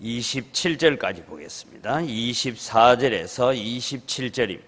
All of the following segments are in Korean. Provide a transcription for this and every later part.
27절까지 보겠습니다. 24절에서 27절입니다.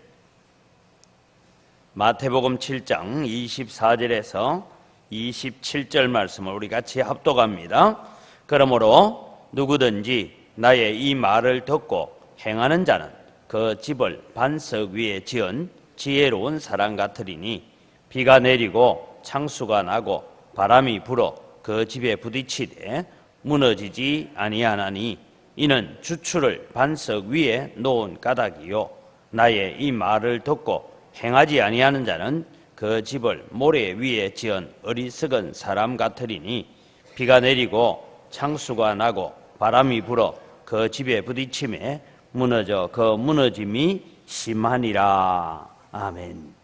마태복음 7장 24절에서 27절 말씀을 우리 같이 합독합니다. 그러므로 누구든지 나의 이 말을 듣고 행하는 자는 그 집을 반석 위에 지은 지혜로운 사람 같으리니 비가 내리고 창수가 나고 바람이 불어 그 집에 부딪히되 무너지지 아니하나니 이는 주추를 반석 위에 놓은 까닭이요 나의 이 말을 듣고 행하지 아니하는 자는 그 집을 모래 위에 지은 어리석은 사람 같으리니 비가 내리고 창수가 나고 바람이 불어 그 집에 부딪힘에 무너져 그 무너짐이 심하니라. 아멘.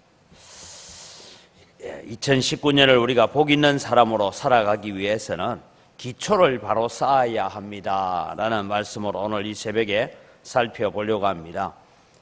2019년을 우리가 복 있는 사람으로 살아가기 위해서는 기초를 바로 쌓아야 합니다 라는 말씀으로 오늘 이 새벽에 살펴보려고 합니다.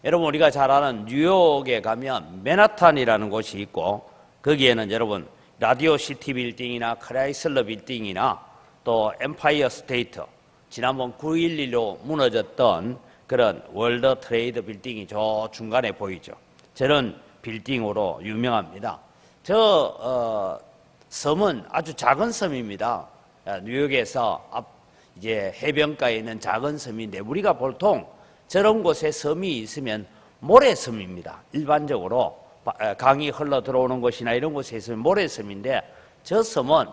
여러분, 우리가 잘 아는 뉴욕에 가면 맨하탄이라는 곳이 있고 거기에는 여러분 라디오 시티 빌딩이나 크라이슬러 빌딩이나 또 엠파이어 스테이트, 지난번 9.11로 무너졌던 그런 월드 트레이드 빌딩이 저 중간에 보이죠. 저런 빌딩으로 유명합니다. 저 섬은 아주 작은 섬입니다. 뉴욕에서 이제 해변가에 있는 작은 섬인데 우리가 보통 저런 곳에 섬이 있으면 모래섬입니다. 일반적으로 강이 흘러 들어오는 곳이나 이런 곳에 있으면 모래섬인데 저 섬은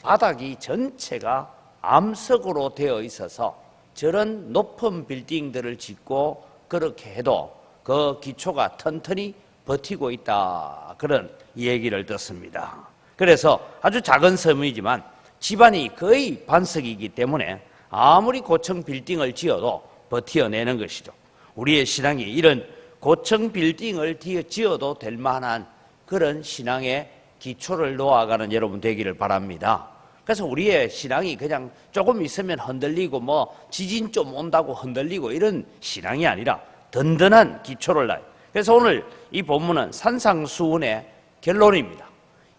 바닥이 전체가 암석으로 되어 있어서 저런 높은 빌딩들을 짓고 그렇게 해도 그 기초가 튼튼히 버티고 있다, 그런 얘기를 듣습니다. 그래서 아주 작은 섬이지만 집안이 거의 반석이기 때문에 아무리 고층 빌딩을 지어도 버텨내는 것이죠. 우리의 신앙이 이런 고층 빌딩을 지어도 될 만한 그런 신앙의 기초를 놓아가는 여러분 되기를 바랍니다. 그래서 우리의 신앙이 그냥 조금 있으면 흔들리고 뭐 지진 좀 온다고 흔들리고 이런 신앙이 아니라 든든한 기초를 놔요. 그래서 오늘 이 본문은 산상수훈의 결론입니다.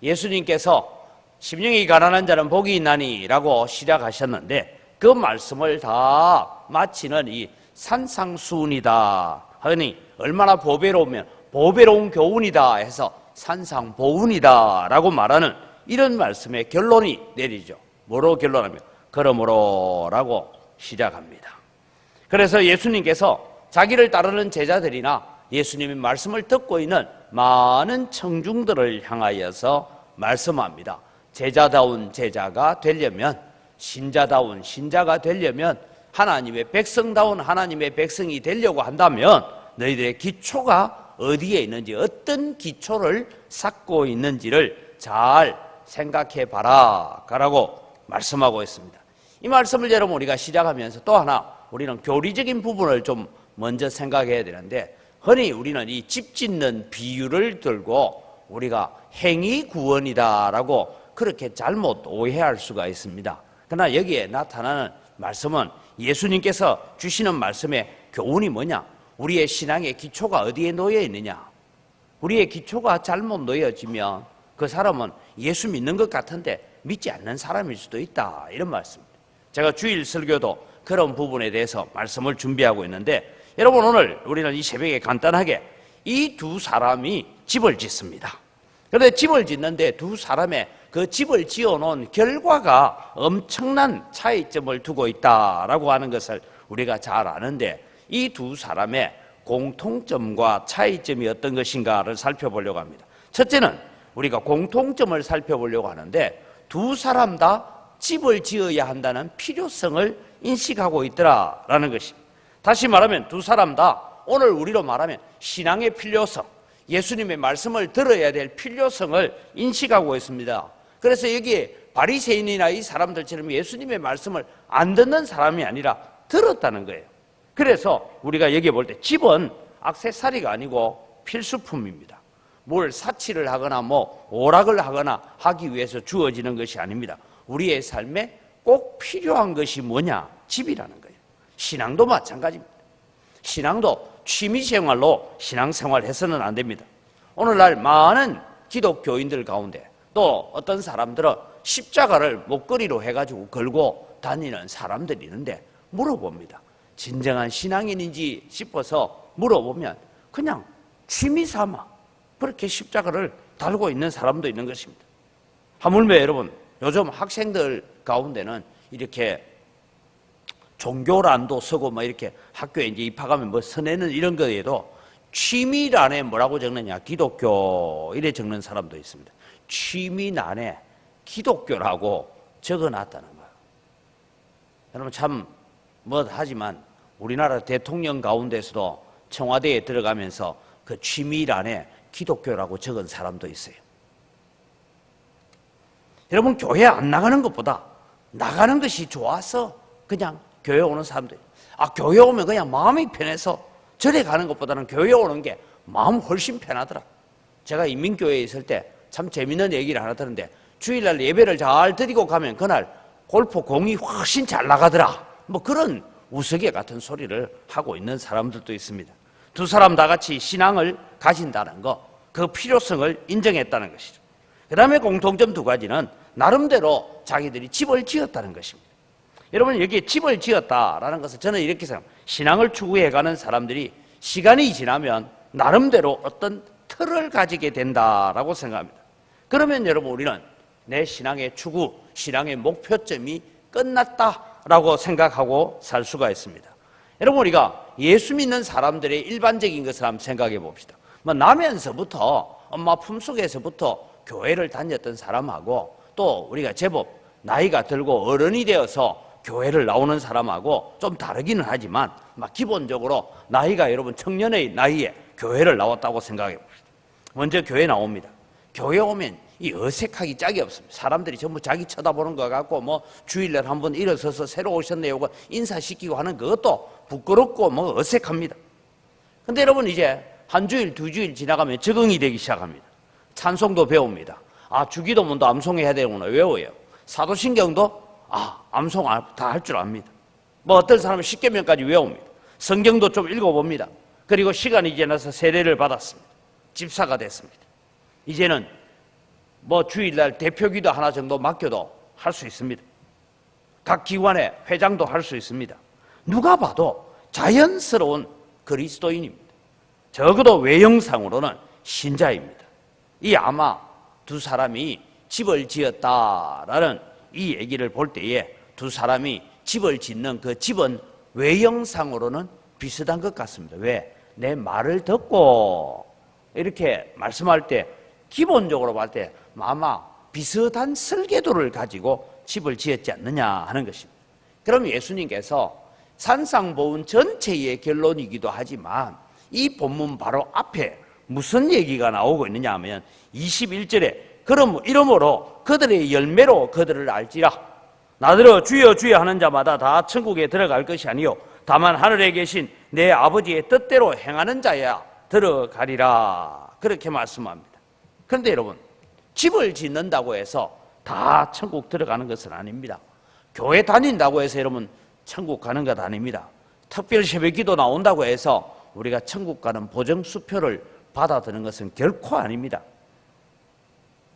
예수님께서 심령이 가난한 자는 복이 있나니 라고 시작하셨는데 그 말씀을 다 마치는 이 산상수훈이다 하니 얼마나 보배로우면 보배로운 교훈이다 해서 산상보훈이다 라고 말하는 이런 말씀의 결론이 내리죠. 뭐로 결론하며? 그러므로 라고 시작합니다. 그래서 예수님께서 자기를 따르는 제자들이나 예수님의 말씀을 듣고 있는 많은 청중들을 향하여서 말씀합니다. 제자다운 제자가 되려면, 신자다운 신자가 되려면, 하나님의 백성다운 하나님의 백성이 되려고 한다면 너희들의 기초가 어디에 있는지, 어떤 기초를 쌓고 있는지를 잘 생각해 봐라 라고 말씀하고 있습니다. 이 말씀을 여러분 우리가 시작하면서 또 하나 우리는 교리적인 부분을 좀 먼저 생각해야 되는데, 흔히 우리는 이 집 짓는 비유를 들고 우리가 행위 구원이다 라고 그렇게 잘못 오해할 수가 있습니다. 그러나 여기에 나타나는 말씀은 예수님께서 주시는 말씀의 교훈이 뭐냐? 우리의 신앙의 기초가 어디에 놓여 있느냐? 우리의 기초가 잘못 놓여지면 그 사람은 예수 믿는 것 같은데 믿지 않는 사람일 수도 있다, 이런 말씀입니다. 제가 주일 설교도 그런 부분에 대해서 말씀을 준비하고 있는데, 여러분 오늘 우리는 이 새벽에 간단하게 이 두 사람이 집을 짓습니다. 그런데 집을 짓는데 두 사람의 그 집을 지어놓은 결과가 엄청난 차이점을 두고 있다라고 하는 것을 우리가 잘 아는데, 이 두 사람의 공통점과 차이점이 어떤 것인가를 살펴보려고 합니다. 첫째는 우리가 공통점을 살펴보려고 하는데, 두 사람 다 집을 지어야 한다는 필요성을 인식하고 있더라라는 것입니다. 다시 말하면 두 사람 다 오늘 우리로 말하면 신앙의 필요성, 예수님의 말씀을 들어야 될 필요성을 인식하고 있습니다. 그래서 여기에 바리새인이나 이 사람들처럼 예수님의 말씀을 안 듣는 사람이 아니라 들었다는 거예요. 그래서 우리가 여기 볼 때 집은 액세서리가 아니고 필수품입니다. 뭘 사치를 하거나 뭐 오락을 하거나 하기 위해서 주어지는 것이 아닙니다. 우리의 삶에 꼭 필요한 것이 뭐냐? 집이라는 거예요. 신앙도 마찬가지입니다. 신앙도 취미생활로 신앙생활 해서는 안 됩니다. 오늘날 많은 기독교인들 가운데 또 어떤 사람들은 십자가를 목걸이로 해가지고 걸고 다니는 사람들이 있는데, 물어봅니다. 진정한 신앙인인지 싶어서 물어보면 그냥 취미 삼아 그렇게 십자가를 달고 있는 사람도 있는 것입니다. 하물며 여러분, 요즘 학생들 가운데는 이렇게 종교란도 쓰고 뭐 이렇게 학교에 이제 입학하면 뭐 서내는 이런 거에도 취미란에 뭐라고 적느냐, 기독교 이래 적는 사람도 있습니다. 취미란에 기독교라고 적어놨다는 거예요. 여러분 참 하지만 우리나라 대통령 가운데서도 청와대에 들어가면서 그 취미란에 기독교라고 적은 사람도 있어요. 여러분 교회 안 나가는 것보다 나가는 것이 좋아서 그냥 교회 오는 사람들, 교회 오면 그냥 마음이 편해서 절에 가는 것보다는 교회 오는 게 마음 훨씬 편하더라. 제가 인민교회에 있을 때 참 재밌는 얘기를 하나 들었는데, 주일날 예배를 잘 드리고 가면 그날 골프 공이 훨씬 잘 나가더라, 뭐 그런 우스개 같은 소리를 하고 있는 사람들도 있습니다. 두 사람 다 같이 신앙을 가진다는 거, 그 필요성을 인정했다는 것이죠. 그 다음에 공통점 두 가지는 나름대로 자기들이 집을 지었다는 것입니다. 여러분 여기에 집을 지었다라는 것은 저는 이렇게 생각합니다. 신앙을 추구해가는 사람들이 시간이 지나면 나름대로 어떤 틀을 가지게 된다라고 생각합니다. 그러면 여러분 우리는 내 신앙의 추구, 신앙의 목표점이 끝났다라고 생각하고 살 수가 있습니다. 여러분 우리가 예수 믿는 사람들의 일반적인 것을 한번 생각해 봅시다. 나면서부터 엄마 품속에서부터 교회를 다녔던 사람하고 또 우리가 제법 나이가 들고 어른이 되어서 교회를 나오는 사람하고 좀 다르기는 하지만 기본적으로 나이가 여러분 청년의 나이에 교회를 나왔다고 생각해 봅시다. 먼저 교회 나옵니다. 교회 오면 이 어색하기 짝이 없습니다. 사람들이 전부 자기 쳐다보는 것 같고 주일날 한번 일어서서 새로 오셨네요 하고 인사시키고 하는 그것도 부끄럽고 어색합니다. 근데 여러분 이제 한 주일 두 주일 지나가면 적응이 되기 시작합니다. 찬송도 배웁니다. 주기도문도 암송해야 되는구나 외워요. 사도신경도 암송 다 할 줄 압니다. 어떤 사람은 십계명까지 외웁니다. 성경도 좀 읽어봅니다. 그리고 시간이 지나서 세례를 받았습니다. 집사가 됐습니다. 이제는 주일날 대표기도 하나 정도 맡겨도 할 수 있습니다. 각 기관의 회장도 할 수 있습니다. 누가 봐도 자연스러운 그리스도인입니다. 적어도 외형상으로는 신자입니다. 이 아마 두 사람이 집을 지었다라는 이 얘기를 볼 때에 두 사람이 집을 짓는 그 집은 외형상으로는 비슷한 것 같습니다. 왜? 내 말을 듣고 이렇게 말씀할 때 기본적으로 볼 때 아마 비슷한 설계도를 가지고 집을 지었지 않느냐 하는 것입니다. 그럼 예수님께서 산상보훈 전체의 결론이기도 하지만 이 본문 바로 앞에 무슨 얘기가 나오고 있느냐 하면 21절에 그럼 이러므로 그들의 열매로 그들을 알지라. 나더러 주여 주여 하는 자마다 다 천국에 들어갈 것이 아니요 다만 하늘에 계신 내 아버지의 뜻대로 행하는 자야 들어가리라. 그렇게 말씀합니다. 그런데 여러분 집을 짓는다고 해서 다 천국 들어가는 것은 아닙니다. 교회 다닌다고 해서 여러분 천국 가는 것 아닙니다. 특별 새벽기도 나온다고 해서 우리가 천국 가는 보정수표를 받아드는 것은 결코 아닙니다.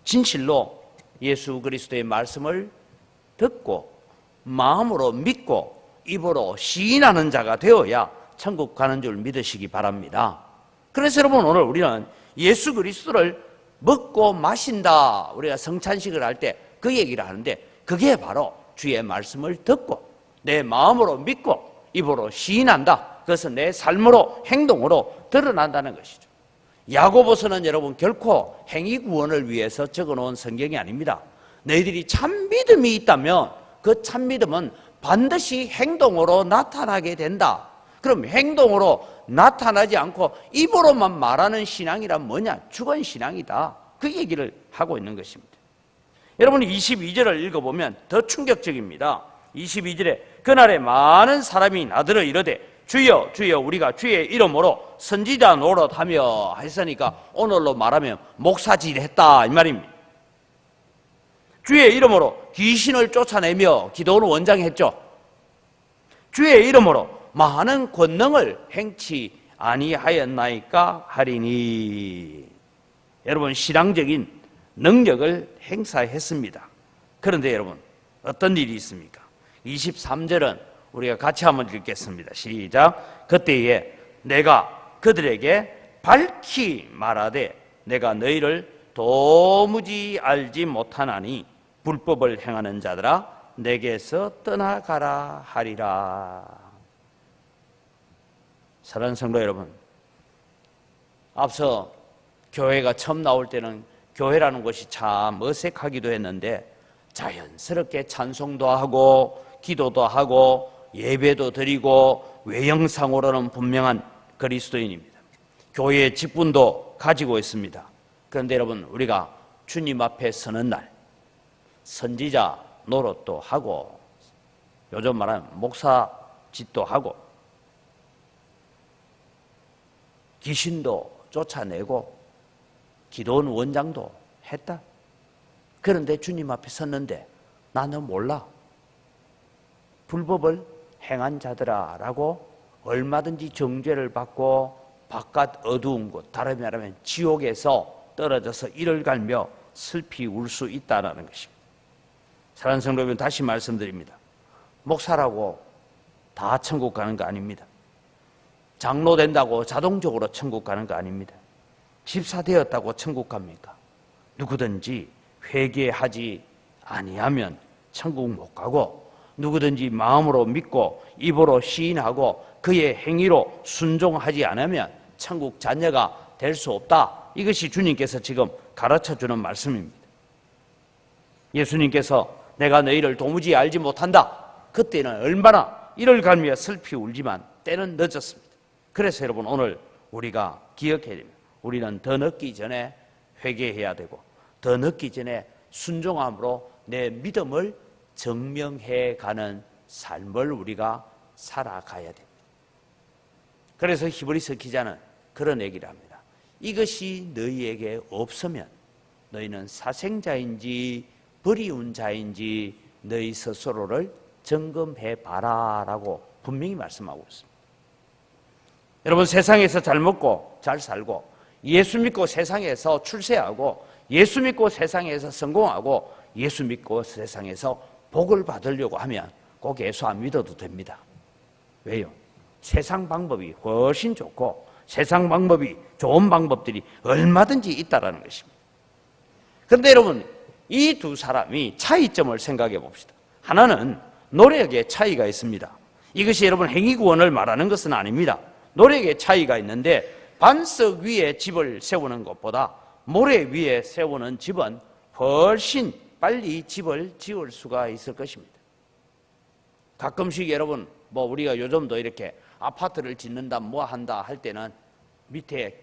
진실로 예수 그리스도의 말씀을 듣고 마음으로 믿고 입으로 시인하는 자가 되어야 천국 가는 줄 믿으시기 바랍니다. 그래서 여러분 오늘 우리는 예수 그리스도를 먹고 마신다, 우리가 성찬식을 할 때 그 얘기를 하는데 그게 바로 주의 말씀을 듣고 내 마음으로 믿고 입으로 시인한다. 그것은 내 삶으로 행동으로 드러난다는 것이죠. 야고보서는 여러분 결코 행위 구원을 위해서 적어놓은 성경이 아닙니다. 너희들이 참 믿음이 있다면 그 참 믿음은 반드시 행동으로 나타나게 된다. 그럼 행동으로 나타나지 않고 입으로만 말하는 신앙이란 뭐냐? 죽은 신앙이다. 그 얘기를 하고 있는 것입니다. 여러분 22절을 읽어보면 더 충격적입니다. 22절에 그날에 많은 사람이 나더러 이르되 주여 주여 우리가 주의 이름으로 선지자 노릇하며 했으니까 오늘로 말하면 목사질 했다 이 말입니다. 주의 이름으로 귀신을 쫓아내며 기도는 원장했죠. 주의 이름으로 많은 권능을 행치 아니하였나이까 하리니. 여러분 신앙적인 능력을 행사했습니다. 그런데 여러분 어떤 일이 있습니까? 23절은 우리가 같이 한번 읽겠습니다. 시작. 그때에 내가 그들에게 밝히 말하되 내가 너희를 도무지 알지 못하나니 불법을 행하는 자들아 내게서 떠나가라 하리라. 사랑하는 성도 여러분, 앞서 교회가 처음 나올 때는 교회라는 것이 참 어색하기도 했는데 자연스럽게 찬송도 하고 기도도 하고 예배도 드리고 외형상으로는 분명한 그리스도인입니다. 교회의 직분도 가지고 있습니다. 그런데 여러분, 우리가 주님 앞에 서는 날 선지자 노릇도 하고 요즘 말하는 목사 짓도 하고 귀신도 쫓아내고 기도원 원장도 했다. 그런데 주님 앞에 섰는데 나는 몰라. 불법을 행한 자들아 라고 얼마든지 정죄를 받고 바깥 어두운 곳, 다름이 아니면 지옥에서 떨어져서 이를 갈며 슬피 울 수 있다는 것입니다. 사랑하는 성도 여러분, 다시 말씀드립니다. 목사라고 다 천국 가는 거 아닙니다. 장로 된다고 자동적으로 천국 가는 거 아닙니다. 집사 되었다고 천국 갑니까? 누구든지 회개하지 아니하면 천국 못 가고 누구든지 마음으로 믿고 입으로 시인하고 그의 행위로 순종하지 않으면 천국 자녀가 될 수 없다. 이것이 주님께서 지금 가르쳐주는 말씀입니다. 예수님께서 내가 너희를 도무지 알지 못한다. 그때는 얼마나 이를 갈며 슬피 울지만 때는 늦었습니다. 그래서 여러분, 오늘 우리가 기억해야 됩니다. 우리는 더 늦기 전에 회개해야 되고 더 늦기 전에 순종함으로 내 믿음을 증명해가는 삶을 우리가 살아가야 됩니다. 그래서 히브리서 기자는 그런 얘기를 합니다. 이것이 너희에게 없으면 너희는 사생자인지 버리운 자인지 너희 스스로를 점검해봐라 라고 분명히 말씀하고 있습니다. 여러분, 세상에서 잘 먹고 잘 살고 예수 믿고 세상에서 출세하고 예수 믿고 세상에서 성공하고 예수 믿고 세상에서 복을 받으려고 하면 꼭 예수 안 믿어도 됩니다. 왜요? 세상 방법이 훨씬 좋고 세상 방법이 좋은 방법들이 얼마든지 있다는 것입니다. 그런데 여러분, 이 두 사람이 차이점을 생각해 봅시다. 하나는 노력의 차이가 있습니다. 이것이 여러분 행위구원을 말하는 것은 아닙니다. 노력의 차이가 있는데 반석 위에 집을 세우는 것보다 모래 위에 세우는 집은 훨씬 빨리 집을 지을 수가 있을 것입니다. 가끔씩 여러분, 우리가 요즘도 이렇게 아파트를 짓는다 뭐 한다 할 때는 밑에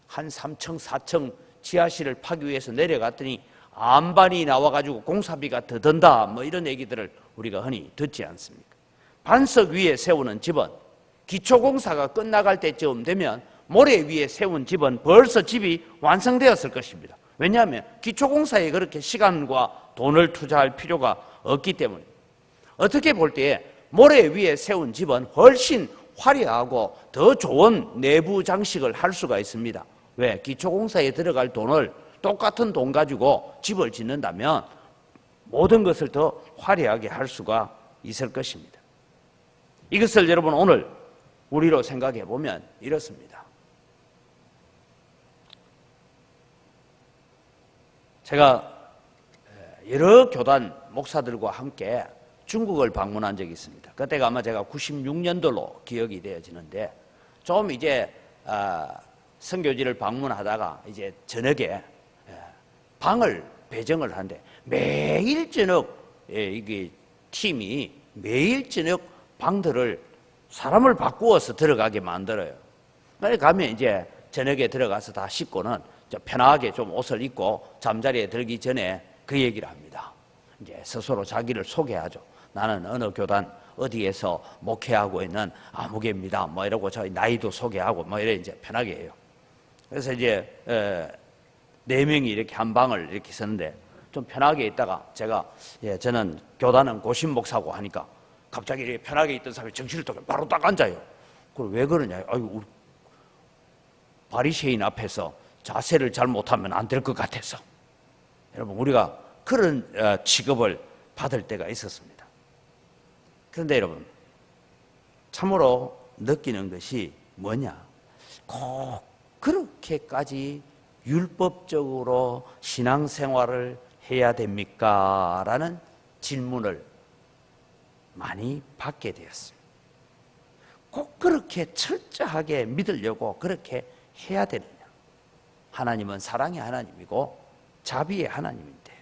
한 3층 4층 지하실을 파기 위해서 내려갔더니 안반이 나와가지고 공사비가 더 든다 이런 얘기들을 우리가 흔히 듣지 않습니까? 반석 위에 세우는 집은 기초공사가 끝나갈 때쯤 되면 모래 위에 세운 집은 벌써 집이 완성되었을 것입니다. 왜냐하면 기초공사에 그렇게 시간과 돈을 투자할 필요가 없기 때문입니다. 어떻게 볼 때 모래 위에 세운 집은 훨씬 화려하고 더 좋은 내부 장식을 할 수가 있습니다. 왜? 기초공사에 들어갈 돈을 똑같은 돈 가지고 집을 짓는다면 모든 것을 더 화려하게 할 수가 있을 것입니다. 이것을 여러분 오늘 우리로 생각해 보면 이렇습니다. 제가 여러 교단 목사들과 함께 중국을 방문한 적이 있습니다. 그때가 아마 제가 96년도로 기억이 되어지는데 좀 이제 선교지를 방문하다가 이제 저녁에 방을 배정을 하는데 매일 저녁 이게 팀이 매일 저녁 방들을 사람을 바꾸어서 들어가게 만들어요. 그래 가면 이제 저녁에 들어가서 다 씻고는 편하게 좀 옷을 입고 잠자리에 들기 전에 그 얘기를 합니다. 이제 스스로 자기를 소개하죠. 나는 어느 교단 어디에서 목회하고 있는 아무개입니다. 이러고 저희 나이도 소개하고 이래 이제 편하게 해요. 그래서 이제 4명이 이렇게 한 방을 이렇게 썼는데 좀 편하게 있다가 제가 저는 교단은 고신 목사고 하니까 갑자기 이렇게 편하게 있던 사람이 정신을 떠고 바로 딱 앉아요. 그걸 왜 그러냐? 우리 바리새인 앞에서 자세를 잘못하면 안 될 것 같아서. 여러분, 우리가 그런 취급을 받을 때가 있었습니다. 그런데 여러분, 참으로 느끼는 것이 뭐냐? 꼭 그렇게까지 율법적으로 신앙생활을 해야 됩니까? 라는 질문을 많이 받게 되었습니다. 꼭 그렇게 철저하게 믿으려고 그렇게 해야 되느냐? 하나님은 사랑의 하나님이고 자비의 하나님인데,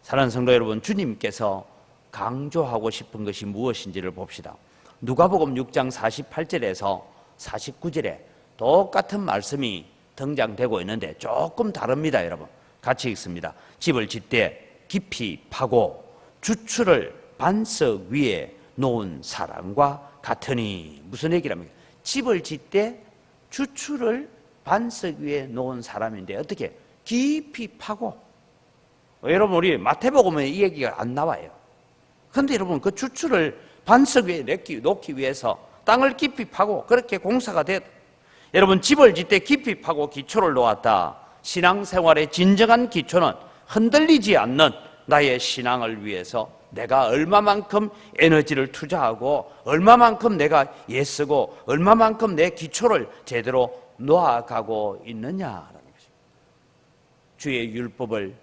사랑하는 성도 여러분, 주님께서 강조하고 싶은 것이 무엇인지를 봅시다. 누가복음 6장 48절에서 49절에 똑같은 말씀이 등장되고 있는데 조금 다릅니다. 여러분, 같이 읽습니다. 집을 짓되 깊이 파고 주추를 반석 위에 놓은 사람과 같으니. 무슨 얘기랍니까? 집을 짓되 주추를 반석 위에 놓은 사람인데 어떻게? 깊이 파고. 여러분, 우리 마태복음에 이 얘기가 안 나와요. 그런데 여러분, 그 주추를 반석 위에 놓기 위해서 땅을 깊이 파고 그렇게 공사가 됐다. 여러분, 집을 짓되 깊이 파고 기초를 놓았다. 신앙생활의 진정한 기초는 흔들리지 않는 나의 신앙을 위해서 내가 얼마만큼 에너지를 투자하고 얼마만큼 내가 애쓰고 얼마만큼 내 기초를 제대로 놓아가고 있느냐라는 것입니다. 주의 율법을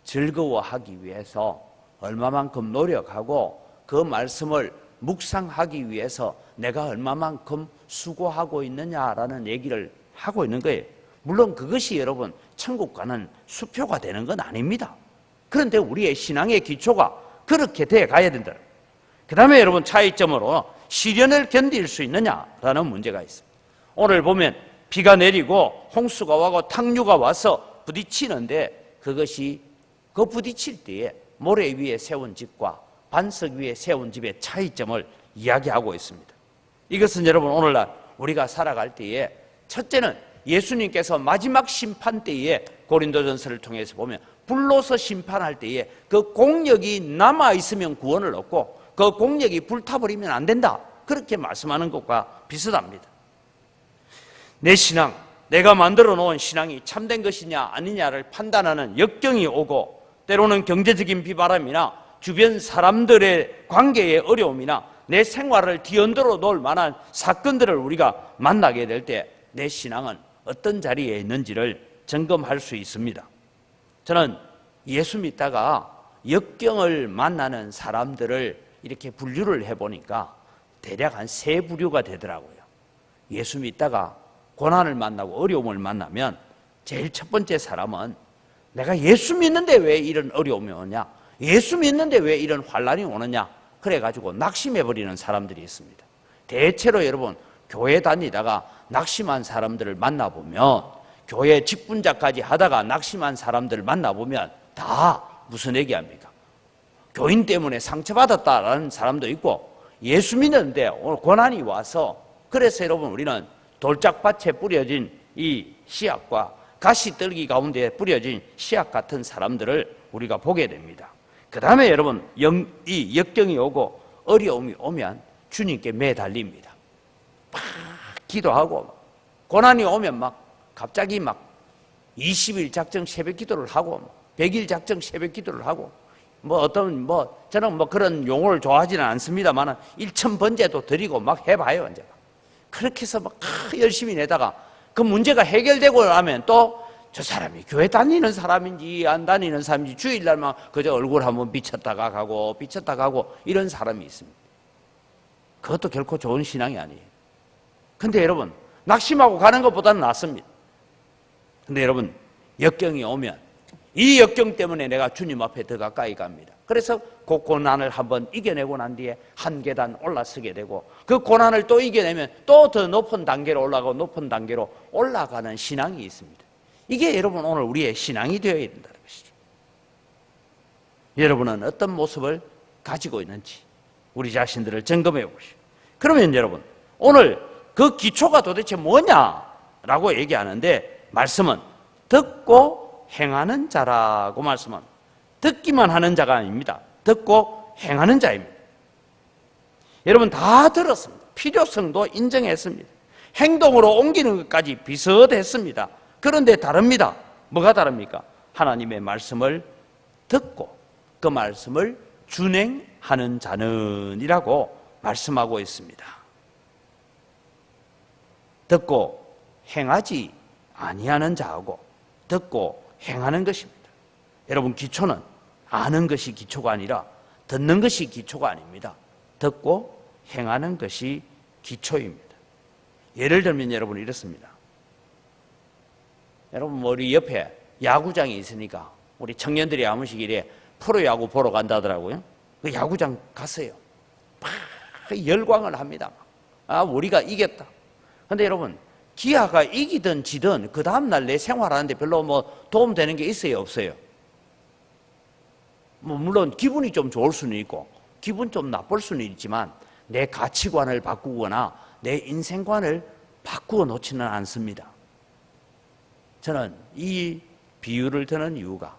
즐거워하기 위해서 얼마만큼 노력하고 그 말씀을 묵상하기 위해서 내가 얼마만큼 수고하고 있느냐라는 얘기를 하고 있는 거예요. 물론 그것이 여러분 천국 가는 수표가 되는 건 아닙니다. 그런데 우리의 신앙의 기초가 그렇게 돼 가야 된다. 그 다음에 여러분, 차이점으로 시련을 견딜 수 있느냐라는 문제가 있습니다. 오늘 보면 비가 내리고 홍수가 와고 탕류가 와서 부딪히는데, 그것이 그 부딪힐 때에 모래 위에 세운 집과 반석 위에 세운 집의 차이점을 이야기하고 있습니다. 이것은 여러분, 오늘날 우리가 살아갈 때에 첫째는 예수님께서 마지막 심판 때에 고린도전서를 통해서 보면 불로서 심판할 때에 그 공력이 남아있으면 구원을 얻고 그 공력이 불타버리면 안 된다, 그렇게 말씀하는 것과 비슷합니다. 내 신앙, 내가 만들어 놓은 신앙이 참된 것이냐 아니냐를 판단하는 역경이 오고, 때로는 경제적인 비바람이나 주변 사람들의 관계의 어려움이나 내 생활을 뒤흔들어 놓을 만한 사건들을 우리가 만나게 될 때 내 신앙은 어떤 자리에 있는지를 점검할 수 있습니다. 저는 예수 믿다가 역경을 만나는 사람들을 이렇게 분류를 해보니까 대략 한 3부류가 되더라고요. 예수 믿다가 고난을 만나고 어려움을 만나면 제일 첫 번째 사람은 내가 예수 믿는데 왜 이런 어려움이 오냐, 예수 믿는데 왜 이런 환난이 오느냐, 그래가지고 낙심해버리는 사람들이 있습니다. 대체로 여러분, 교회 다니다가 낙심한 사람들을 만나보면, 교회 직분자까지 하다가 낙심한 사람들을 만나보면 다 무슨 얘기합니까? 교인 때문에 상처받았다라는 사람도 있고, 예수 믿는데 오늘 고난이 와서, 그래서 여러분 우리는 돌짝밭에 뿌려진 이 씨앗과 가시떨기 가운데 뿌려진 씨앗 같은 사람들을 우리가 보게 됩니다. 그 다음에 여러분, 이 역경이 오고 어려움이 오면 주님께 매달립니다. 막 기도하고, 고난이 오면 막 갑자기 막 20일 작정 새벽 기도를 하고 100일 작정 새벽 기도를 하고, 저는 그런 용어를 좋아하지는 않습니다만 1000번제도 드리고 막 해봐요. 이제 그렇게 해서 막 열심히 내다가 그 문제가 해결되고 나면 또 저 사람이 교회 다니는 사람인지 안 다니는 사람인지 주일날만 그저 얼굴 한번 비쳤다가 가고 이런 사람이 있습니다. 그것도 결코 좋은 신앙이 아니에요. 근데 여러분, 낙심하고 가는 것보다는 낫습니다. 근데 여러분, 역경이 오면 이 역경 때문에 내가 주님 앞에 더 가까이 갑니다. 그래서 그 고난을 한번 이겨내고 난 뒤에 한 계단 올라서게 되고, 그 고난을 또 이겨내면 또 더 높은 단계로 올라가고 높은 단계로 올라가는 신앙이 있습니다. 이게 여러분 오늘 우리의 신앙이 되어야 된다는 것이죠. 여러분은 어떤 모습을 가지고 있는지 우리 자신들을 점검해 보시오. 그러면 여러분, 오늘 그 기초가 도대체 뭐냐라고 얘기하는데, 말씀은 듣고 행하는 자라고 말씀합니다. 듣기만 하는 자가 아닙니다. 듣고 행하는 자입니다. 여러분, 다 들었습니다. 필요성도 인정했습니다. 행동으로 옮기는 것까지 비슷했습니다. 그런데 다릅니다. 뭐가 다릅니까? 하나님의 말씀을 듣고 그 말씀을 준행하는 자는 이라고 말씀하고 있습니다. 듣고 행하지 아니하는 자하고 듣고 행하는 것입니다. 여러분, 기초는 아는 것이 기초가 아니라 듣는 것이 기초가 아닙니다. 듣고 행하는 것이 기초입니다. 예를 들면 여러분 이렇습니다. 여러분, 우리 옆에 야구장이 있으니까 우리 청년들이 한 번씩 이래 프로야구 보러 간다더라고요. 그 야구장 갔어요. 막 열광을 합니다. 우리가 이겼다. 근데 여러분, 기아가 이기든 지든 그 다음날 내 생활하는데 별로 도움되는 게 있어요, 없어요? 물론 기분이 좀 좋을 수는 있고 기분 좀 나쁠 수는 있지만 내 가치관을 바꾸거나 내 인생관을 바꾸어 놓지는 않습니다. 저는 이 비유를 드는 이유가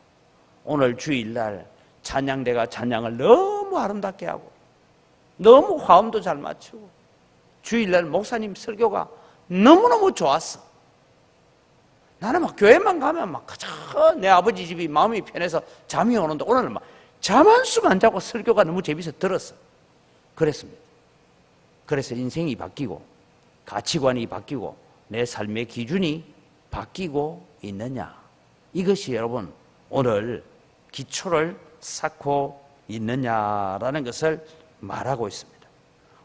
오늘 주일날 찬양대가 찬양을 너무 아름답게 하고 너무 화음도 잘 맞추고 주일날 목사님 설교가 너무너무 좋았어. 나는 막 교회만 가면 막 내 아버지 집이 마음이 편해서 잠이 오는데 오늘은 막 잠 한숨 자고 설교가 너무 재밌어서 들었어. 그랬습니다. 그래서 인생이 바뀌고 가치관이 바뀌고 내 삶의 기준이 바뀌고 있느냐, 이것이 여러분 오늘 기초를 쌓고 있느냐라는 것을 말하고 있습니다.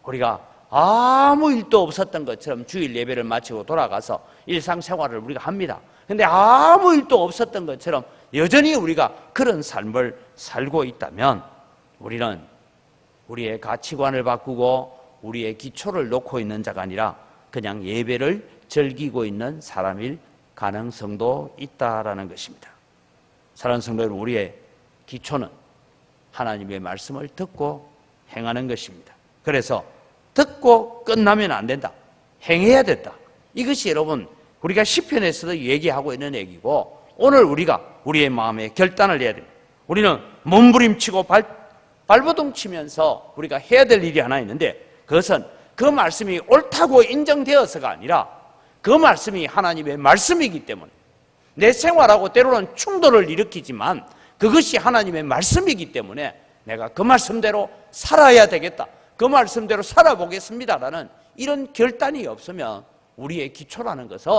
우리가 아무 일도 없었던 것처럼 주일 예배를 마치고 돌아가서 일상생활을 우리가 합니다. 그런데 아무 일도 없었던 것처럼 여전히 우리가 그런 삶을 살고 있다면 우리는 우리의 가치관을 바꾸고 우리의 기초를 놓고 있는 자가 아니라 그냥 예배를 즐기고 있는 사람일 가능성도 있다라는 것입니다. 사랑하는 성도 여러분, 우리의 기초는 하나님의 말씀을 듣고 행하는 것입니다. 그래서 듣고 끝나면 안 된다. 행해야 된다. 이것이 여러분 우리가 시편에서도 얘기하고 있는 얘기고 오늘 우리가 우리의 마음에 결단을 해야 됩니다. 우리는 몸부림치고 발버둥 치면서 우리가 해야 될 일이 하나 있는데 그것은 그 말씀이 옳다고 인정되어서가 아니라 그 말씀이 하나님의 말씀이기 때문에 내 생활하고 때로는 충돌을 일으키지만 그것이 하나님의 말씀이기 때문에 내가 그 말씀대로 살아야 되겠다. 그 말씀대로 살아보겠습니다라는 이런 결단이 없으면 우리의 기초라는 것은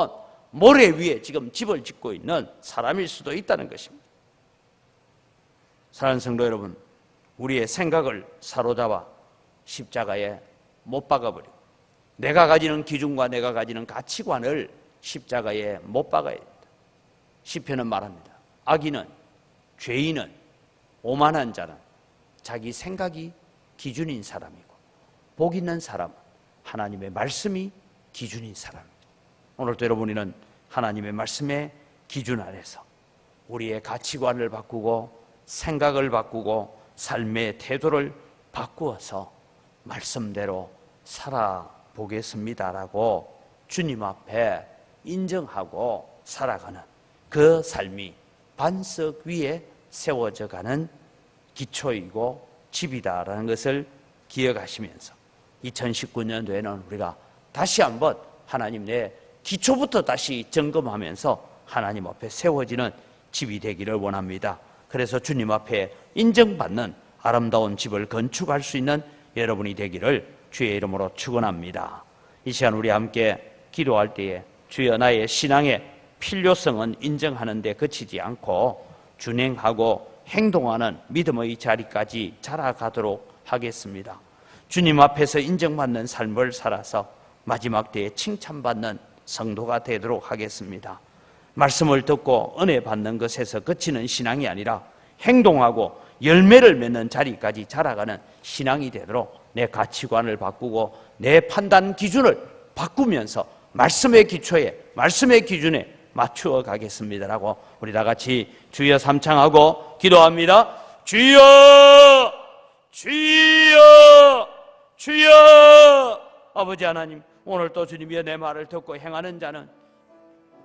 모래 위에 지금 집을 짓고 있는 사람일 수도 있다는 것입니다. 사랑하는 성도 여러분, 우리의 생각을 사로잡아 십자가에 못 박아버리고 내가 가지는 기준과 내가 가지는 가치관을 십자가에 못 박아야 됩니다. 시편은 말합니다. 악인은, 죄인은, 오만한 자는 자기 생각이 기준인 사람이고 복 있는 사람은 하나님의 말씀이 기준인 사람입니다. 오늘도 여러분이는 하나님의 말씀의 기준 아래서 우리의 가치관을 바꾸고 생각을 바꾸고 삶의 태도를 바꾸어서 말씀대로 살아보겠습니다라고 주님 앞에 인정하고 살아가는 그 삶이 반석 위에 세워져가는 기초이고 집이다라는 것을 기억하시면서 2019년도에는 우리가 다시 한번 하나님 내 기초부터 다시 점검하면서 하나님 앞에 세워지는 집이 되기를 원합니다. 그래서 주님 앞에 인정받는 아름다운 집을 건축할 수 있는 여러분이 되기를 주의 이름으로 축원합니다. 이 시간 우리 함께 기도할 때에 주여 나의 신앙의 필요성은 인정하는 데 그치지 않고 준행하고 행동하는 믿음의 자리까지 자라가도록 하겠습니다. 주님 앞에서 인정받는 삶을 살아서 마지막 때에 칭찬받는 성도가 되도록 하겠습니다. 말씀을 듣고 은혜 받는 것에서 그치는 신앙이 아니라 행동하고 열매를 맺는 자리까지 자라가는 신앙이 되도록 내 가치관을 바꾸고 내 판단 기준을 바꾸면서 말씀의 기초에 말씀의 기준에 맞추어 가겠습니다라고 우리 다 같이 주여 삼창하고 기도합니다. 주여 주여 주여. 아버지 하나님, 오늘 또 주님이 내 말을 듣고 행하는 자는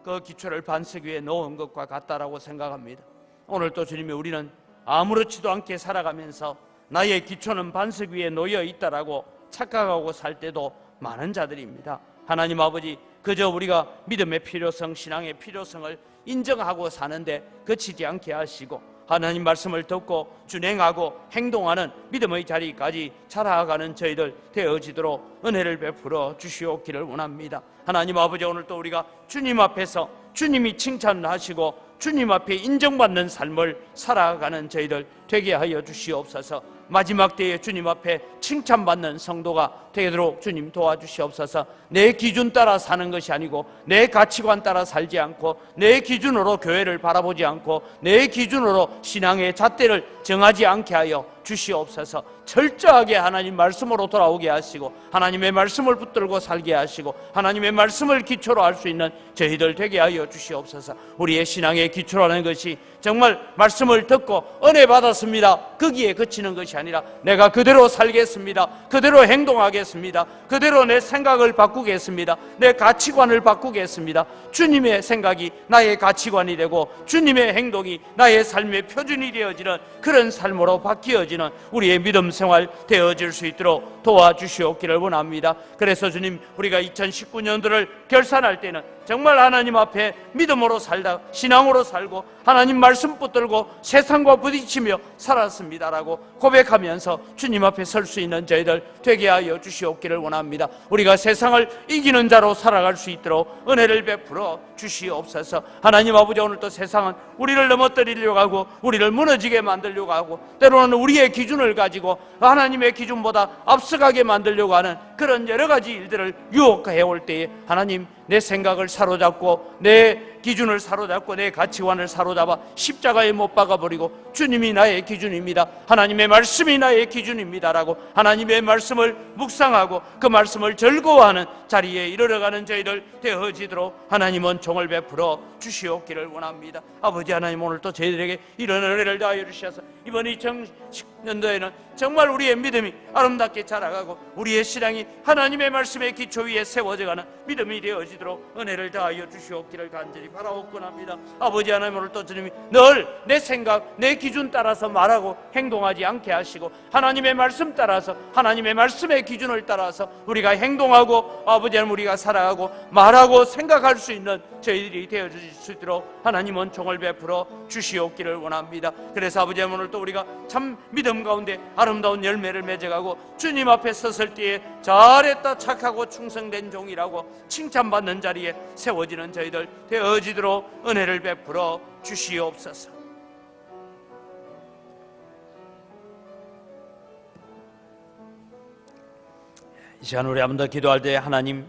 그 기초를 반석 위에 놓은 것과 같다라고 생각합니다. 오늘 또 주님이 우리는 아무렇지도 않게 살아가면서 나의 기초는 반석 위에 놓여 있다라고 착각하고 살 때도 많은 자들입니다. 하나님 아버지, 그저 우리가 믿음의 필요성, 신앙의 필요성을 인정하고 사는데 그치지 않게 하시고 하나님 말씀을 듣고 준행하고 행동하는 믿음의 자리까지 자라가는 저희들 되어지도록 은혜를 베풀어 주시옵기를 원합니다. 하나님 아버지, 오늘 또 우리가 주님 앞에서 주님이 칭찬하시고 주님 앞에 인정받는 삶을 살아가는 저희들 되게 하여 주시옵소서. 마지막 때에 주님 앞에 칭찬받는 성도가 되도록 주님 도와주시옵소서. 내 기준 따라 사는 것이 아니고 내 가치관 따라 살지 않고 내 기준으로 교회를 바라보지 않고 내 기준으로 신앙의 잣대를 정하지 않게 하여 주시옵소서. 철저하게 하나님 말씀으로 돌아오게 하시고 하나님의 말씀을 붙들고 살게 하시고 하나님의 말씀을 기초로 할 수 있는 저희들 되게 하여 주시옵소서. 우리의 신앙의 기초라는 것이 정말 말씀을 듣고 은혜 받았습니다, 거기에 그치는 것이 아니라 내가 그대로 살겠습니다, 그대로 행동하겠습니다, 그대로 내 생각을 바꾸겠습니다, 내 가치관을 바꾸겠습니다, 주님의 생각이 나의 가치관이 되고 주님의 행동이 나의 삶의 표준이 되어지는 그런 삶으로 바뀌어지는 우리의 믿음 생활 되어질 수 있도록 도와주시옵기를 원합니다. 그래서 주님, 우리가 2019년도를 결산할 때는 정말 하나님 앞에 믿음으로 살다 신앙으로 살고 하나님 말씀 붙들고 세상과 부딪히며 살았습니다라고 고백하면서 주님 앞에 설 수 있는 저희들 되게 하여 주시옵기를 원합니다. 우리가 세상을 이기는 자로 살아갈 수 있도록 은혜를 베풀어 주시옵소서. 하나님 아버지, 오늘 또 세상은 우리를 넘어뜨리려고 하고 우리를 무너지게 만들려고 하고 때로는 우리의 기준을 가지고 하나님의 기준보다 앞서가게 만들려고 하는 그런 여러 가지 일들을 유혹해 올 때에 하나님, 내 생각을 사로잡고 내 기준을 사로잡고 내 가치관을 사로잡아 십자가에 못 박아버리고 주님이 나의 기준입니다, 하나님의 말씀이 나의 기준입니다라고 하나님의 말씀을 묵상하고 그 말씀을 즐거워하는 자리에 이르러가는 저희들 되어지도록 하나님은 종을 베풀어 주시옵기를 원합니다. 아버지 하나님, 오늘 또 저희들에게 이런 은혜를 다하여 주셔서 이번 2010년도에는 정말 우리의 믿음이 아름답게 자라가고 우리의 신앙이 하나님의 말씀의 기초 위에 세워져가는 믿음이 되어지도록 은혜를 다하여 주시옵기를 간절히 바라옵곤 합니다. 아버지 하나님, 오늘 또 주님이 늘 내 생각, 내 기준 따라서 말하고 행동하지 않게 하시고 하나님의 말씀 따라서 하나님의 말씀의 기준을 따라서 우리가 행동하고 아버지 하나님, 우리가 살아가고 말하고 생각할 수 있는 저희들이 되어질 수 있도록 하나님은 종을 베풀어 주시옵기를 원합니다. 그래서 아버지 하나님, 오늘 또 우리가 참 믿음 가운데 아름다운 열매를 맺어가고 주님 앞에 섰을 때에 잘했다, 착하고 충성된 종이라고 칭찬받는 자리에 세워지는 저희들 되어지도록 은혜를 베풀어 주시옵소서. 이 시간 우리 한번 더 기도할 때, 하나님,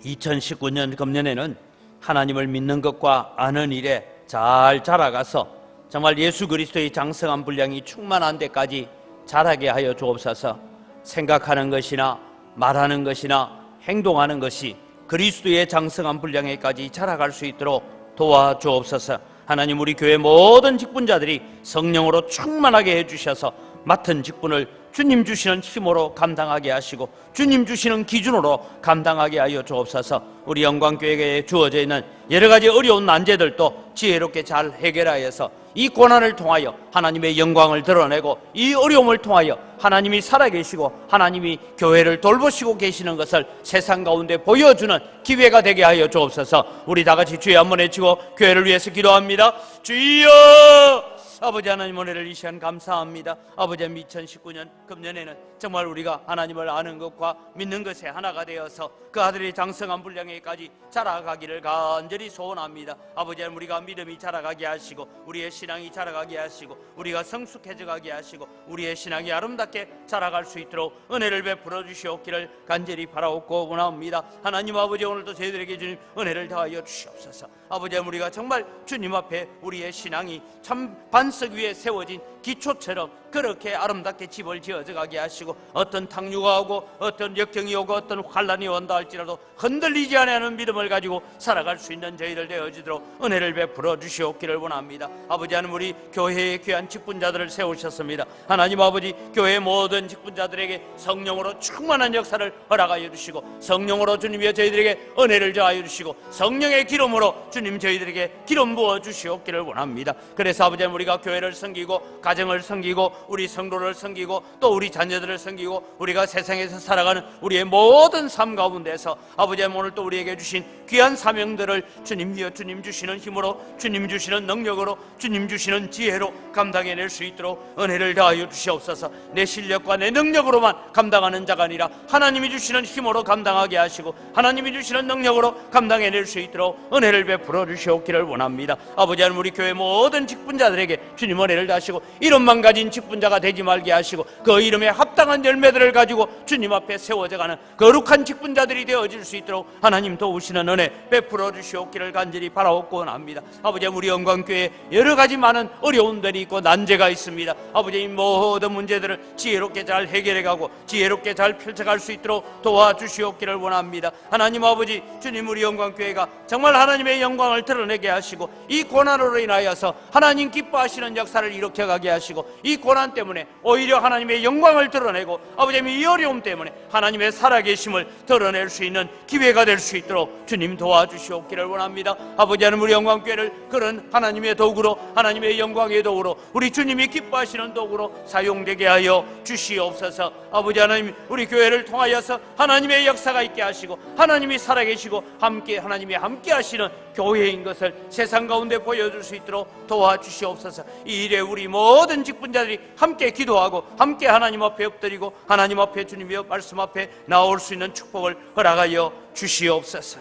2019년 금년에는 하나님을 믿는 것과 아는 일에 잘 자라가서 정말 예수 그리스도의 장성한 분량이 충만한 데까지 자라게 하여 주옵소서. 생각하는 것이나 말하는 것이나 행동하는 것이 그리스도의 장성한 분량에까지 자라갈 수 있도록 도와주옵소서. 하나님, 우리 교회 모든 직분자들이 성령으로 충만하게 해주셔서 맡은 직분을 주님 주시는 힘으로 감당하게 하시고 주님 주시는 기준으로 감당하게 하여 주옵소서. 우리 영광교회에 주어져 있는 여러 가지 어려운 난제들도 지혜롭게 잘 해결하여서 이 고난을 통하여 하나님의 영광을 드러내고 이 어려움을 통하여 하나님이 살아계시고 하나님이 교회를 돌보시고 계시는 것을 세상 가운데 보여주는 기회가 되게 하여 주옵소서. 우리 다 같이 주여 한번 외치고 교회를 위해서 기도합니다. 주여! 아버지 하나님, 은혜를 이 시간 감사합니다. 아버지, 2019년 금년에는 정말 우리가 하나님을 아는 것과 믿는 것에 하나가 되어서 그 아들의 장성한 분량에까지 자라가기를 간절히 소원합니다. 아버지 하나님, 우리가 믿음이 자라가게 하시고 우리의 신앙이 자라가게 하시고 우리가 성숙해져 가게 하시고 우리의 신앙이 아름답게 자라갈 수 있도록 은혜를 베풀어 주시옵기를 간절히 바라옵고 원합니다. 하나님 아버지, 오늘도 저희들에게 주님 은혜를 다하여 주시옵소서. 아버지 하나님, 우리가 정말 주님 앞에 우리의 신앙이 참 반석 위에 세워진 기초처럼 그렇게 아름답게 집을 지어져 가게 하시고 어떤 탕류가 오고 어떤 역경이 오고 어떤 환란이 온다 할지라도 흔들리지 않는 믿음을 가지고 살아갈 수 있는 저희들 되어지도록 은혜를 베풀어 주시옵기를 원합니다. 아버지 하나님, 우리 교회의 귀한 직분자들을 세우셨습니다. 하나님 아버지, 교회 모든 직분자들에게 성령으로 충만한 역사를 허락하여 주시고 성령으로 주님이여 저희들에게 은혜를 더하여 주시고 성령의 기름으로 주님 저희들에게 기름 부어 주시옵기를 원합니다. 그래서 아버지 하나님, 우리가 교회를 섬기고 가정을 섬기고 우리 성도를 섬기고 또 우리 자녀들을 섬기고 우리가 세상에서 살아가는 우리의 모든 삶 가운데서 아버지 하나님 오늘 또 우리에게 주신 귀한 사명들을 주님이여 주님 주시는 힘으로 주님 주시는 능력으로 주님 주시는 지혜로 감당해낼 수 있도록 은혜를 다하여 주시옵소서. 내 실력과 내 능력으로만 감당하는 자가 아니라 하나님이 주시는 힘으로 감당하게 하시고 하나님이 주시는 능력으로 감당해낼 수 있도록 은혜를 베풀어 주시옵기를 원합니다. 아버지 하나님 우리 교회 모든 직분자들에게 주님 은혜를 다하시고 이름만 가진 직분자가 되지 말게 하시고 그 이름에 합당한 열매들을 가지고 주님 앞에 세워져가는 거룩한 직분자들이 되어질 수 있도록 하나님 도우시는 은혜 베풀어 주시옵기를 간절히 바라옵고 원합니다. 아버지 우리 영광교회에 여러 가지 많은 어려움들이 있고 난제가 있습니다. 아버지 이 모든 문제들을 지혜롭게 잘 해결해가고 지혜롭게 잘 펼쳐갈 수 있도록 도와주시옵기를 원합니다. 하나님 아버지 주님 우리 영광교회가 정말 하나님의 영광을 드러내게 하시고 이 고난으로 인하여서 하나님 기뻐하시는 역사를 일으켜가게 하시고 이 고난 때문에 오히려 하나님의 영광을 드러내고 아버지 이 어려움 때문에 하나님의 살아계심을 드러낼 수 있는 기회가 될 수 있도록 주님 도와주시옵기를 원합니다. 아버지 하나님 우리 영광교회를 그런 하나님의 도구로 하나님의 영광의 도구로 우리 주님이 기뻐하시는 도구로 사용되게 하여 주시옵소서. 아버지 하나님 우리 교회를 통하여서 하나님의 역사가 있게 하시고 하나님이 살아계시고 함께 하나님이 함께 하시는 교회인 것을 세상 가운데 보여줄 수 있도록 도와주시옵소서. 이 일에 우리 모든 직분자들이 함께 기도하고 함께 하나님 앞에 엎드리고 하나님 앞에 주님의 말씀 앞에 나올 수 있는 축복을 허락하여 주시옵소서.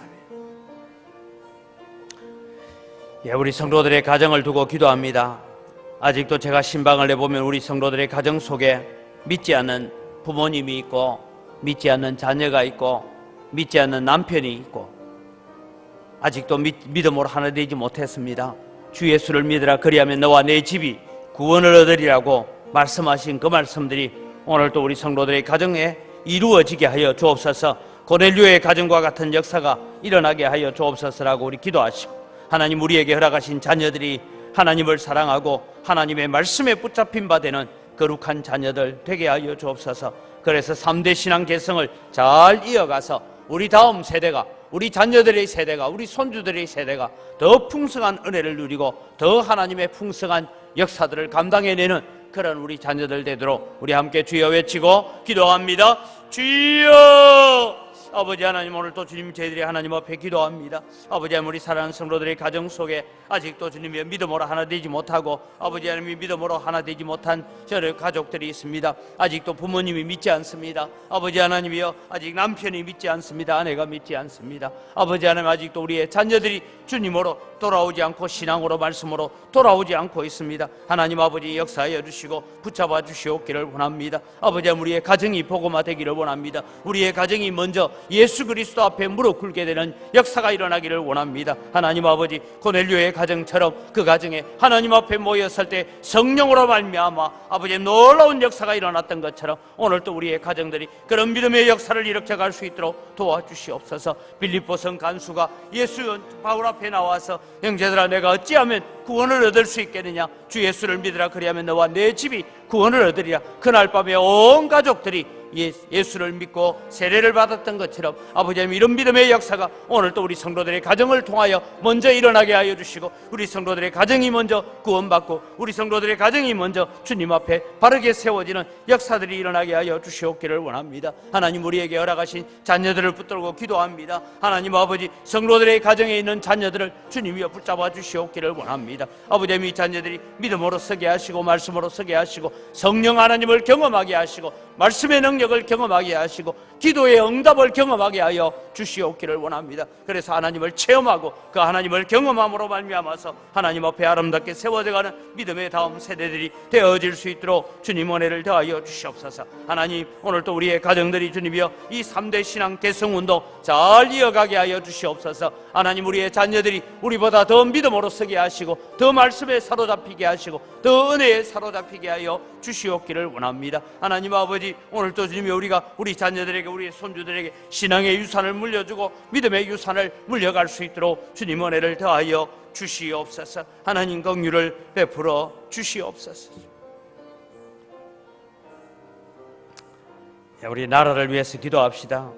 우리 성도들의 가정을 두고 기도합니다. 아직도 제가 신방을 해보면 우리 성도들의 가정 속에 믿지 않는 부모님이 있고 믿지 않는 자녀가 있고 믿지 않는 남편이 있고 아직도 믿음으로 하나 되지 못했습니다. 주 예수를 믿으라 그리하면 너와 내 집이 구원을 얻으리라고 말씀하신 그 말씀들이 오늘 또 우리 성도들의 가정에 이루어지게 하여 주옵소서. 고넬료의 가정과 같은 역사가 일어나게 하여 주옵소서라고 우리 기도하시고 하나님 우리에게 허락하신 자녀들이 하나님을 사랑하고 하나님의 말씀에 붙잡힌 바 되는 거룩한 자녀들 되게 하여 주옵소서. 그래서 3대 신앙 계승을 잘 이어가서 우리 다음 세대가 우리 자녀들의 세대가 우리 손주들의 세대가 더 풍성한 은혜를 누리고 더 하나님의 풍성한 역사들을 감당해내는 그런 우리 자녀들 되도록 우리 함께 주여 외치고 기도합니다. 주여! 아버지 하나님 오늘 또 주님 저희들이 하나님 앞에 기도합니다. 아버지 하나님 우리 사랑하는 성도들의 가정 속에 아직도 주님의 믿음으로 하나 되지 못하고 아버지 하나님이 믿음으로 하나 되지 못한 저의 가족들이 있습니다. 아직도 부모님이 믿지 않습니다. 아버지 하나님이여 아직 남편이 믿지 않습니다. 아내가 믿지 않습니다. 아버지 하나님 아직도 우리의 자녀들이 주님으로 돌아오지 않고 신앙으로 말씀으로 돌아오지 않고 있습니다. 하나님 아버지 역사하여 주시고 붙잡아 주시옵기를 원합니다. 아버지 하나님 우리의 가정이 복음화 되기를 원합니다. 우리의 가정이 먼저 예수 그리스도 앞에 무릎 꿇게 되는 역사가 일어나기를 원합니다. 하나님 아버지 고넬료의 가정처럼 그 가정에 하나님 앞에 모였을 때 성령으로 말미암아 아버지 놀라운 역사가 일어났던 것처럼 오늘 또 우리의 가정들이 그런 믿음의 역사를 일으켜갈 수 있도록 도와주시옵소서. 빌립보성 간수가 예수 바울 앞에 나와서 형제들아 내가 어찌하면 구원을 얻을 수 있겠느냐 주 예수를 믿으라 그리하면 너와 내 집이 구원을 얻으리라. 그날 밤에 온 가족들이 예수를 믿고 세례를 받았던 것처럼 아버지 하나님 이런 믿음의 역사가 오늘 또 우리 성도들의 가정을 통하여 먼저 일어나게 하여 주시고 우리 성도들의 가정이 먼저 구원받고 우리 성도들의 가정이 먼저 주님 앞에 바르게 세워지는 역사들이 일어나게 하여 주시옵기를 원합니다. 하나님 우리에게 허락하신 자녀들을 붙들고 기도합니다. 하나님 아버지 성도들의 가정에 있는 자녀들을 주님이여 붙잡아 주시옵기를 원합니다. 아버지 하나님 이 자녀들이 믿음으로 서게 하시고 말씀으로 서게 하시고 성령 하나님을 경험하게 하시고 말씀의 능력을 경험하게 하시고 기도의 응답을 경험하게 하여 주시옵기를 원합니다. 그래서 하나님을 체험하고 그 하나님을 경험함으로 말미암아서 하나님 앞에 아름답게 세워져가는 믿음의 다음 세대들이 되어질 수 있도록 주님 은혜를 더하여 주시옵소서. 하나님 오늘 또 우리의 가정들이 주님이여 이 3대 신앙 계승운동 잘 이어가게 하여 주시옵소서. 하나님 우리의 자녀들이 우리보다 더 믿음으로 서게 하시고 더 말씀에 사로잡히게 하시고 더 은혜에 사로잡히게 하여 주시옵기를 원합니다. 하나님 아버지 오늘 또 주님이 우리가 우리 자녀들에게 우리 손주들에게 신앙의 유산을 물려주고 믿음의 유산을 물려갈 수 있도록 주님 은혜를 더하여 주시옵소서. 하나님 긍휼을 베풀어 주시옵소서. 우리 나라를 위해서 기도합시다.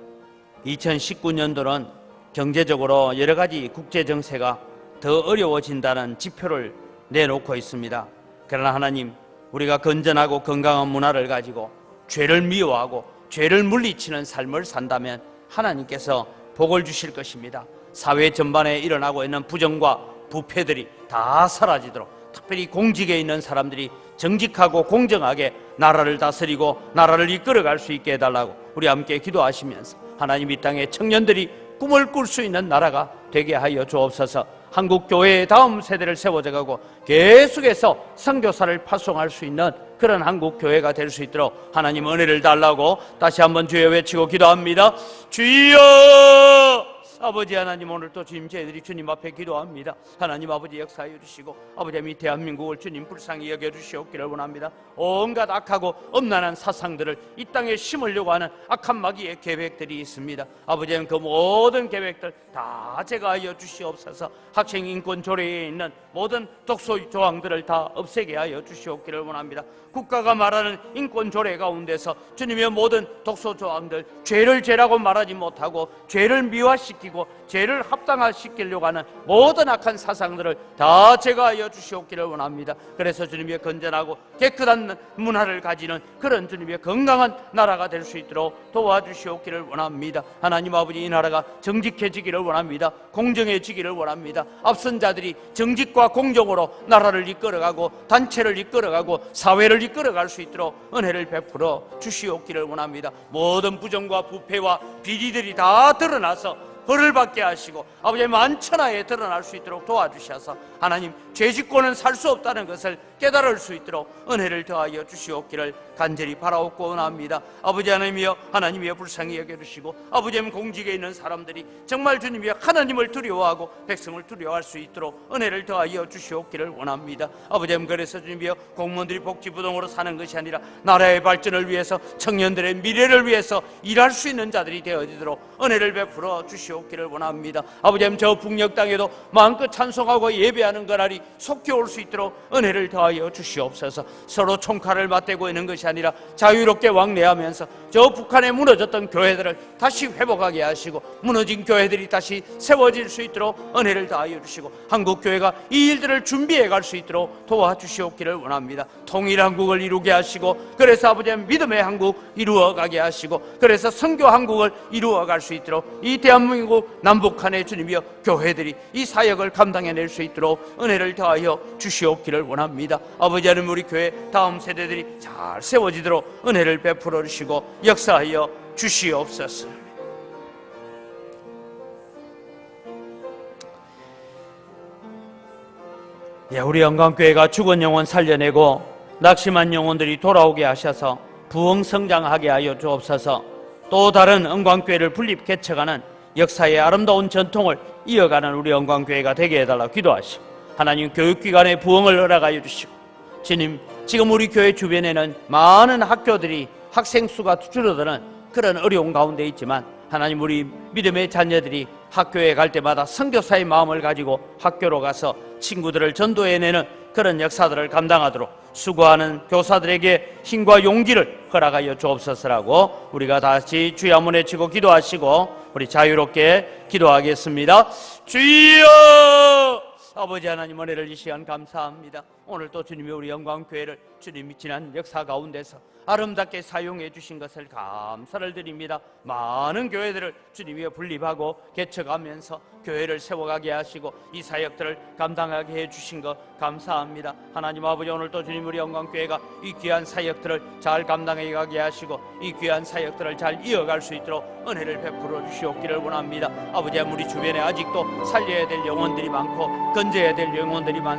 2019년도는 경제적으로 여러 가지 국제 정세가 더 어려워진다는 지표를 내놓고 있습니다. 그러나 하나님 우리가 건전하고 건강한 문화를 가지고 죄를 미워하고 죄를 물리치는 삶을 산다면 하나님께서 복을 주실 것입니다. 사회 전반에 일어나고 있는 부정과 부패들이 다 사라지도록, 특별히 공직에 있는 사람들이 정직하고 공정하게 나라를 다스리고 나라를 이끌어갈 수 있게 해달라고 우리 함께 기도하시면서 하나님 이 땅에 청년들이 꿈을 꿀 수 있는 나라가 되게 하여 주옵소서. 한국 교회의 다음 세대를 세워져가고 계속해서 선교사를 파송할 수 있는 그런 한국 교회가 될 수 있도록 하나님 은혜를 달라고 다시 한번 주여 외치고 기도합니다. 주여! 아버지 하나님, 오늘 또 주님, 저희들이 주님 앞에 기도합니다. 하나님 아버지 역사해 주시고 아버지 이 대한민국을 주님 불쌍히 여겨주시옵기를 원합니다. 온갖 악하고 엄난한 사상들을 이 땅에 심으려고 하는 악한 마귀의 계획들이 있습니다. 아버지 그 모든 계획들 다 제거하여 주시옵소서. 학생 인권 조례에 있는 모든 독소 조항들을 다 없애게 하여 주시옵기를 원합니다. 국가가 말하는 인권 조례 가운데서 주님의 모든 독소 조항들, 죄를 죄라고 말하지 못하고 죄를 미화시키고 죄를 합당화시키려고 하는 모든 악한 사상들을 다 제거하여 주시옵기를 원합니다. 그래서 주님의 건전하고 깨끗한 문화를 가지는 그런 주님의 건강한 나라가 될 수 있도록 도와주시옵기를 원합니다. 하나님 아버지, 이 나라가 정직해지기를 원합니다. 공정해지기를 원합니다. 앞선 자들이 정직과 공정으로 나라를 이끌어가고 단체를 이끌어가고 사회를 이끌어갈 수 있도록 은혜를 베풀어 주시옵기를 원합니다. 모든 부정과 부패와 비리들이 다 드러나서 벌을 받게 하시고 아버지 만천하에 드러날 수 있도록 도와주셔서 하나님, 죄짓고는 살 수 없다는 것을 깨달을 수 있도록 은혜를 더하여 주시옵기를 간절히 바라옵고 원합니다. 아버지 하나님이여, 하나님이여 불쌍히 여겨주시고 아버지 공직에 있는 사람들이 정말 주님이여 하나님을 두려워하고 백성을 두려워할 수 있도록 은혜를 더하여 주시옵기를 원합니다. 아버지 그래서 주님이여 공무원들이 복지부동으로 사는 것이 아니라 나라의 발전을 위해서, 청년들의 미래를 위해서 일할 수 있는 자들이 되어지도록 은혜를 베풀어 주시옵기를 원합니다. 아버지 저 북녘 땅에도 마음껏 찬송하고 예배하는 그날이 속히 올 수 있도록 은혜를 더하여 주시옵소서. 서로 총칼을 맞대고 있는 것이 아니라 자유롭게 왕래하면서 저 북한에 무너졌던 교회들을 다시 회복하게 하시고 무너진 교회들이 다시 세워질 수 있도록 은혜를 더하여 주시고 한국 교회가 이 일들을 준비해 갈 수 있도록 도와주시옵기를 원합니다. 통일 한국을 이루게 하시고 그래서 아버지 믿음의 한국 이루어가게 하시고 그래서 선교 한국을 이루어갈 수 있도록 이 대한민국 남북한의 주님이여 교회들이 이 사역을 감당해낼 수 있도록 은혜를 더하여 주시옵기를 원합니다. 아버지 하나님, 우리 교회 다음 세대들이 잘 세워지도록 은혜를 베풀어 주시고 역사하여 주시옵소서. 우리 영광교회가 죽은 영혼 살려내고 낙심한 영혼들이 돌아오게 하셔서 부흥성장하게 하여 주옵소서. 또 다른 영광교회를 분립 개척하는 역사의 아름다운 전통을 이어가는 우리 영광교회가 되게 해달라고 기도하시고 하나님, 교육기관의 부흥을 허락하여 주시고 주님, 지금 우리 교회 주변에는 많은 학교들이 학생 수가 줄어드는 그런 어려운 가운데 있지만 하나님, 우리 믿음의 자녀들이 학교에 갈 때마다 선교사의 마음을 가지고 학교로 가서 친구들을 전도해내는 그런 역사들을 감당하도록 수고하는 교사들에게 힘과 용기를 허락하여 주옵소서라고 우리가 다시 주여 한번 외치고 기도하시고 우리 자유롭게 기도하겠습니다. 주여! 아버지 하나님, 은혜를 이 시간 감사합니다. 오늘 또 주님이 우리 영광교회를 주님이 지난 역사 가운데서 아름답게 사용해 주신 것을 감사를 드립니다. 많은 교회들을 주님이 분립하고 개척하면서 교회를 세워가게 하시고 이 사역들을 감당하게 해주신 것 감사합니다. 하나님 아버지, 오늘 또 주님 우리 영광교회가 이 귀한 사역들을 잘 감당해 가게 하시고 이 귀한 사역들을 잘 이어갈 수 있도록 은혜를 베풀어 주시옵기를 원합니다. 아버지, 우리 주변에 아직도 살려야 될 영혼들이 많고 건져야 될 영혼들이 많습니다.